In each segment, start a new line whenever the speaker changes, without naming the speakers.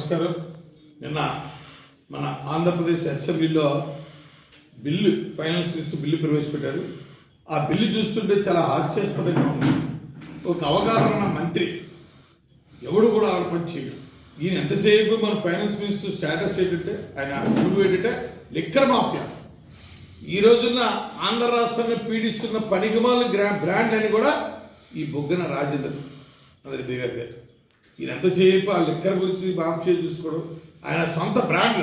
నమస్కారం. నిన్న మన ఆంధ్రప్రదేశ్ అసెంబ్లీలో బిల్లు ఫైనాన్స్ మినిస్టర్ బిల్లు ప్రవేశపెట్టారు. ఆ బిల్లు చూస్తుంటే చాలా హాస్యాస్పదంగా ఉంది. ఒక అవగాహన మంత్రి ఎవడు కూడా ఆలోచన చేయడు. ఈయన ఎంతసేపు మన ఫైనాన్స్ మినిస్టర్ స్టేటస్ ఏంటంటే ఆయన గురువు ఏంటంటే లిక్కర్ మాఫియా. ఈ రోజున ఆంధ్ర రాష్ట్రాన్ని పీడిస్తున్న పనికిమాల బ్రాండ్ అని కూడా ఈ బొగ్గన రాజేందర్ రెడ్డి గారి. ఈయన ఎంతసేపు ఆ లిక్కర్ గురించి మాఫియా చూసుకోవడం, ఆయన సొంత బ్రాండ్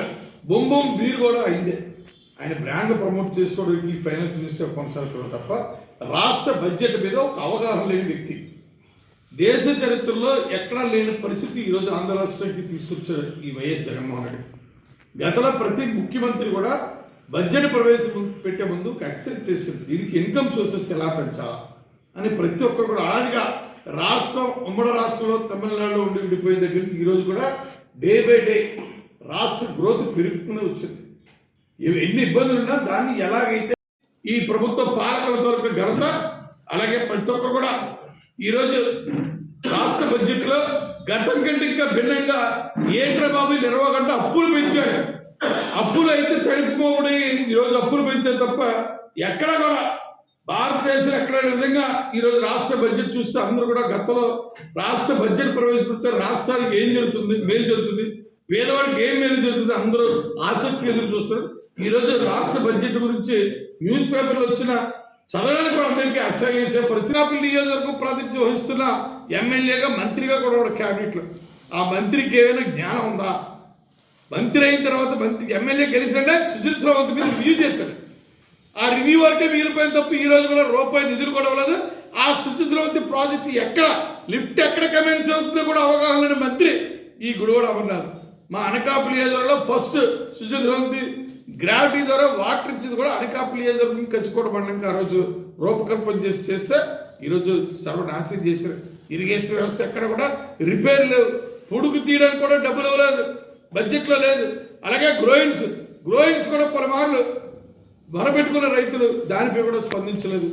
బొంబొం బీర్ కూడా అయిందే. ఆయన బ్రాండ్ ప్రమోట్ చేసుకోవడానికి ఫైనాన్స్ మినిస్టర్ కొనసాగుతున్నాడు తప్ప రాష్ట్ర బడ్జెట్ మీద ఒక అవగాహన లేని వ్యక్తి. దేశ చరిత్రలో ఎక్కడా లేని పరిస్థితి ఈరోజు ఆంధ్ర రాష్ట్రానికి తీసుకొచ్చారు ఈ వైఎస్ జగన్మోహన్ రెడ్డి. గతంలో ప్రతి ముఖ్యమంత్రి కూడా బడ్జెట్ ప్రవేశపెట్టే ముందు ఎక్సైజ్ చేసింది, దీనికి ఇన్కమ్ సోర్సెస్ ఎలా పెంచాలా అని ప్రతి ఒక్కరు కూడా ఆదిగా రాష్ట్రం ఉమ్మడి రాష్ట్రంలో తమిళనాడులో ఉండి విడిపోయిన దగ్గర ఈరోజు కూడా డే బై డే రాష్ట్ర గ్రోత్ పెరుగుతూనే వచ్చింది. ఎన్ని ఇబ్బందులు ఉన్నా దాన్ని ఎలాగైతే ఈ ప్రభుత్వ పాలకులతో ఘనత, అలాగే ప్రతి ఒక్కరు కూడా ఈరోజు రాష్ట్ర బడ్జెట్లో గతం కంటే ఇంకా భిన్నంగా ఏంట్ర బాబు నిర్వహణ అప్పులు పెంచారు. అప్పులు అయితే తడిపిపోవడం ఈరోజు అప్పులు పెంచారు తప్ప ఎక్కడ కూడా భారతదేశం ఎక్కడైన విధంగా ఈరోజు రాష్ట్ర బడ్జెట్ చూస్తే అందరూ కూడా గతంలో రాష్ట్ర బడ్జెట్ ప్రవేశపెడితే రాష్ట్రానికి ఏం జరుగుతుంది, మేలు జరుగుతుంది, పేదవాడికి ఏం మేలు జరుగుతుంది అందరూ ఆసక్తి ఎదురు చూస్తారు. ఈరోజు రాష్ట్ర బడ్జెట్ గురించి న్యూస్ పేపర్లు వచ్చిన చదవడానికి కూడా అందరికీ అసహ్యం చేసే పరిస్థితి. నియోజకవర్గం ప్రాతినిధ్యం వహిస్తున్న ఎమ్మెల్యేగా మంత్రిగా కూడా క్యాబినెట్లో ఆ మంత్రికి ఏమైనా జ్ఞానం ఉందా? మంత్రి అయిన తర్వాత ఎమ్మెల్యే గెలిచినట్టే సుజిత్ శ్రవంత్ మీద రివ్యూ చేశాడు. ఆ రివ్యూ వరకే మిగిలిపోయిన తప్ప ఈ రోజు కూడా రూపాయి నిధులు కూడా ఇవ్వలేదు. ఆ సుజిత్ శ్రవంత్ ప్రాజెక్ట్ ఎక్కడ లిఫ్ట్ ఎక్కడ కమెన్స్ అవుతుందో కూడా అవగాహన లేని మంత్రి ఈ గుడివాడ అమర్నాథ్. మా అనకాపల్లి నియోజకవర్గంలో ఫస్ట్ సుజిత్ శ్రవంత్ గ్రావిటీ ద్వారా వాటర్ ఇచ్చింది కూడా అనకాపల్లి నియోజకవర్గం కసికోట మండలానికి ఆ రోజు రూపకల్పన చేస్తే ఈరోజు సర్వనాశనం చేశారు. ఇరిగేషన్ వ్యవస్థ ఎక్కడ కూడా రిపేర్ లేవు, పొడుగు తీయడానికి కూడా డబ్బులు ఇవ్వలేదు, బడ్జెట్లో లేదు. అలాగే గ్రోయిన్స్ కూడా పలుమార్లు మొరపెట్టుకున్న రైతులు దానిపై కూడా స్పందించలేదు.